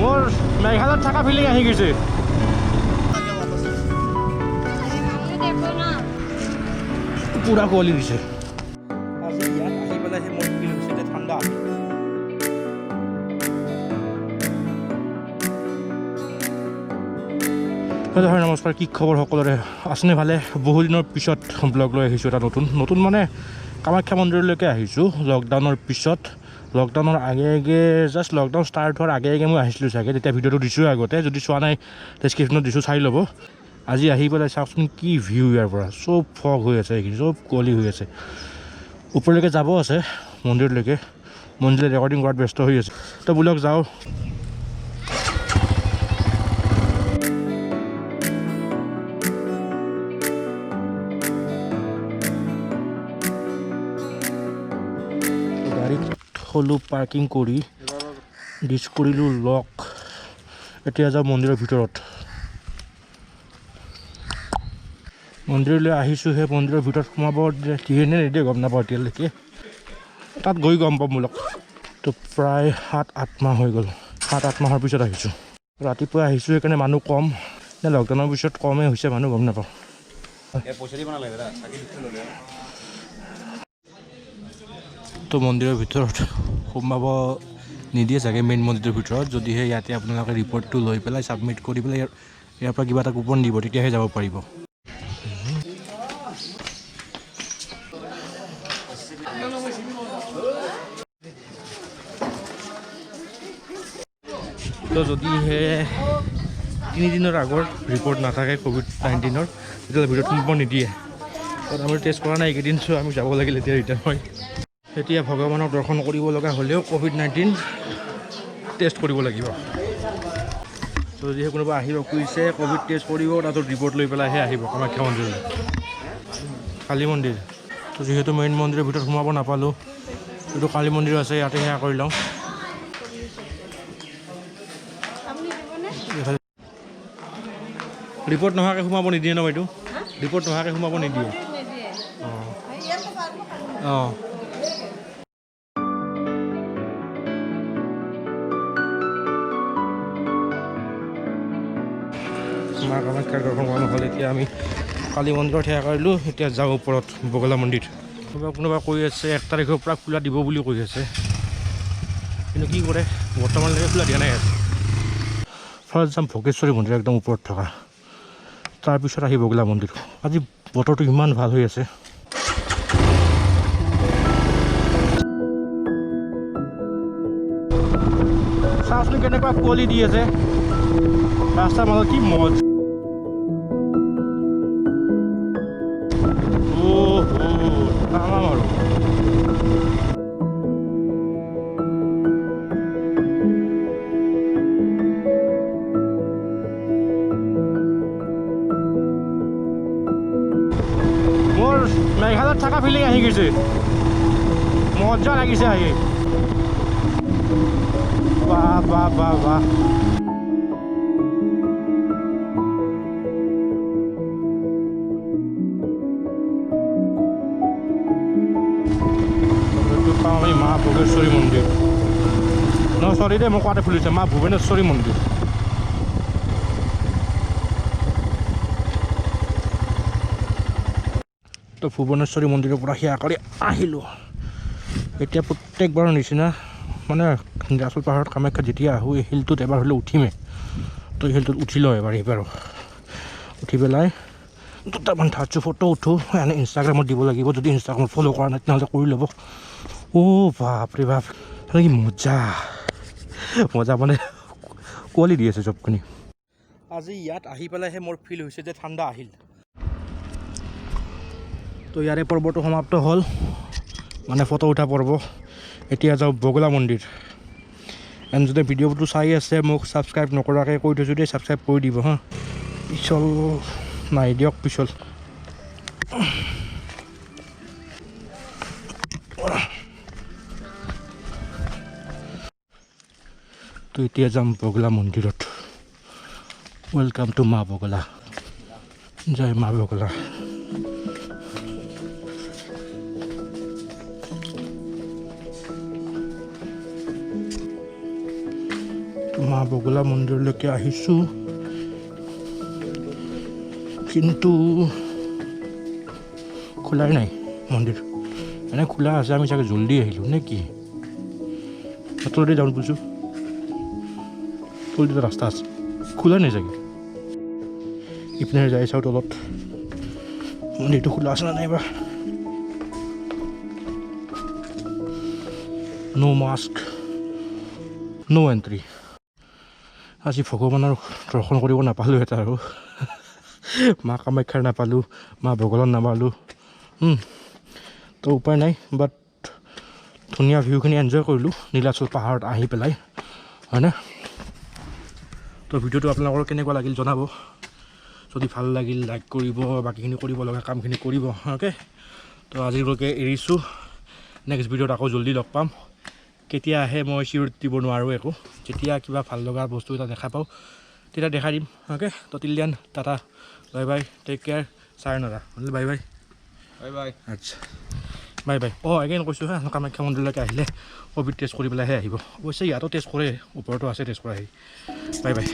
মোৰ মেঘালয়ত থকা ফিলিং আহি গৈছে। পুৰা কুঁৱলী দিছে। আজি ইয়াত আহি পেলাইহে মোৰ ফিল হৈছে যে ঠাণ্ডা। হয় নমস্কাৰ, কি খবৰ সকলোৰে? আছেনে ভালে? বহুদিনৰ পিছত ব্লগ লৈ আহিছোঁ এটা নতুন মানে কামাখ্যা মন্দিৰলৈকে আহিছোঁ লকডাউনৰ পিছত। লকডাউনৰ আগে জাষ্ট লকডাউন ষ্টাৰ্ট হোৱাৰ আগে মই আহিছিলোঁ চাগে, তেতিয়া ভিডিঅ'টো দিছোঁ আগতে। যদি চোৱা নাই ডেছক্ৰিপশ্যনত দিছোঁ, চাই ল'ব। আজি আহি পেলাই চাওকচোন কি ভিউ ইয়াৰ পৰা। চব ফগ হৈ আছে, এইখিনি চব কুঁৱলী হৈ আছে। ওপৰলৈকে যাব আছে মন্দিৰলৈকে, মন্দিৰত ৰেকৰ্ডিং কৰাত ব্যস্ত হৈ আছে। তো বোলক যাওঁ। গাড়ীত থলোঁ পাৰ্কিং কৰি, ডিছ কৰিলোঁ লক। এতিয়া যাওঁ মন্দিৰৰ ভিতৰত। মন্দিৰলৈ আহিছোঁহে, মন্দিৰৰ ভিতৰত সোমাব দিয়ে নে নিদিয়ে গম নাপাওঁ এতিয়ালৈকে। তাত গৈ গম পাম বোলক। তো প্ৰায় 7-8 মাহ হৈ গ'ল, 7-8 মাহৰ পিছত আহিছোঁ। ৰাতিপুৱা আহিছোঁ সেইকাৰণে মানুহ কম, নে লকডাউনৰ পিছত কমেই হৈছে মানুহ গম নাপাওঁ। তো মন্দিৰৰ ভিতৰত সোমাব নিদিয়ে চাগে, মেইন মন্দিৰৰ ভিতৰত। যদিহে ইয়াতে আপোনালোকে ৰিপৰ্টটো লৈ পেলাই ছাবমিট কৰি পেলাই ইয়াৰ পৰা কিবা এটা কুপন দিব, তেতিয়াহে যাব পাৰিব। তো যদিহে 3 দিনৰ আগৰ ৰিপৰ্ট নাথাকে ক'ভিড-19ৰ, তেতিয়াহ'লে ভিতৰত সোমাব নিদিয়ে। তাত আমি টেষ্ট কৰা নাই এইকেইদিন, চ' আমি যাব লাগিল এতিয়া ৰিটাৰ্ণ হয়। এতিয়া ভগৱানক দৰ্শন কৰিব লগা হ'লেও ক'ভিড-19 টেষ্ট কৰিব লাগিব। যদিহে কোনোবা আহিব খুজিছে ক'ভিড টেষ্ট কৰিব, তাতো ৰিপৰ্ট লৈ পেলাইহে আহিব কামাখ্যা মন্দিৰলৈ। কালী মন্দিৰ তো যিহেতু মেইন মন্দিৰৰ ভিতৰত সোমাব নাপালোঁ, যিটো কালী মন্দিৰ আছে ইয়াতে সেয়া কৰি লওঁ। ৰিপৰ্ট নোহোৱাকৈ সোমাব নিদিয়ে ন বাইদেউ? ৰিপৰ্ট নোহোৱাকৈ সোমাব নিদিয়ে। অঁ মা কামাখ্যাৰ দৰ্শন কৰা নহ'ল। এতিয়া আমি কালী মন্দিৰত সেৱা কৰিলোঁ। এতিয়া যাওঁ ওপৰত বগলা মন্দিৰ। কোনোবা কৈ আছে 1 তাৰিখৰ পৰা খোলা দিব বুলি কৈ আছে, কিন্তু কি কৰে বৰ্তমানলৈকে খোলা দিয়া নাই। ফাৰ্ষ্ট যাম ভোগেশ্বৰী মন্দিৰ, একদম ওপৰত থকা, তাৰপিছত আহি বগলা মন্দিৰ। আজি বতৰটো ইমান ভাল হৈ আছে। চাওঁচোন কেনেকুৱা কুঁৱলী দি আছে ৰাস্তাৰ মাজত, কি মজ। নামাম আৰু মোৰ মেঘালয়ত থকা ফিলিং আহি গৈছে। মজা লাগিছে আহি। বাহ বাহ বাহ বাহ। আমি মা ভোগেশ্বৰী মন্দিৰ, নহয় চৰি দেই মই কোৱাতে ফুলিছে, মা ভুৱনেশ্বৰী মন্দিৰ। তো ভুৱনেশ্বৰী মন্দিৰৰ পৰা সেৱা কৰি আহিলোঁ। এতিয়া প্ৰত্যেকবাৰৰ নিচিনা মানে নীলাচল পাহাৰত কামাখ্যাত যেতিয়া আহোঁ, এই শিলটোত এবাৰ হ'লেও উঠিমেই। তো এই শিলটোত উঠি লওঁ এবাৰ, এইবাৰো উঠি পেলাই 2টামান ধাৰ্য ফটো উঠোঁ। এনে ইনষ্টাগ্ৰামত দিব লাগিব, যদি ইনষ্টাগ্ৰামত ফ'ল' কৰা নাই তেনেহ'লে কৰি ল'ব। বাপৰে বাপ, কি মজা মজা, মানে কুঁৱলী দি আছে চবখিনি। আজি ইয়াত আহি পেলাইহে মোৰ ফিল হৈছে যে ঠাণ্ডা আহিল। তো ইয়াৰে পৰ্বটো সমাপ্ত হ'ল, মানে ফটো উঠা পৰ্ব। এতিয়া যাওঁ বগলা মন্দিৰ। এণ্ড যদি ভিডিঅ'টো চাই আছে, মোক ছাবস্ক্ৰাইব নকৰাকৈ কৈ থৈছোঁ দেই, ছাবস্ক্ৰাইব কৰি দিব হা। পিছল নাই দিয়ক, পিছল তো এতিয়া যাম বগলা মন্দিৰত। ৱেলকাম টু মা বগলা। জয় মা বগলা। মা মা বগলা মন্দিৰলৈকে আহিছোঁ, কিন্তু খোলাই নাই মন্দিৰ। এনে খোলা আছে, আমি চাগে জল্দি আহিলোঁ নে কি? তলতে যাওঁ বুজিছোঁ, তলতে ৰাস্তা আছে, খোলা নাই চাগে। ইপিনে যাই চাওঁ তলত মন্দিৰটো খোলা আছে নে নাই বা। নো মাস্ক, নো এণ্ট্ৰি। আজি ভগৱানৰ দৰ্শন কৰিব নাপালোঁ এটা আৰু। মা কামাখ্যাৰ নাপালোঁ, মা বগলাৰ নাপালোঁ। তো উপায় নাই, বাট ধুনীয়া ভিউখিনি এনজয় কৰিলোঁ নীলাচল পাহাৰত আহি পেলাই, হয়নে? তো ভিডিঅ'টো আপোনালোকৰ কেনেকুৱা লাগিল জনাব। যদি ভাল লাগিল লাইক কৰিব, বাকীখিনি কৰিব লগা কামখিনি কৰিব, অ'কে? তো আজিলৈকে এৰিছোঁ, নেক্সট ভিডিঅ'ত আকৌ জল্দি লগ পাম। কেতিয়া আহে মই চিয়ৰ দিব নোৱাৰোঁ একো, যেতিয়া কিবা ভাল লগা বস্তু এটা দেখা পাওঁ তেতিয়া দেখাই দিম, অ'কে? তো till then tata, bye bye, take care, চায়নৰা, বাই বাই, বাই বাই। আচ্ছা, বাই বাই। এগেইন কৈছোঁ হা, কামাখ্যা মন্দিৰলৈকে আহিলে ক'ভিড টেষ্ট কৰি পেলাইহে আহিব। অৱশ্যে ইয়াতো টেষ্ট কৰে, ওপৰতো আছে টেষ্ট কৰা। Bye bye.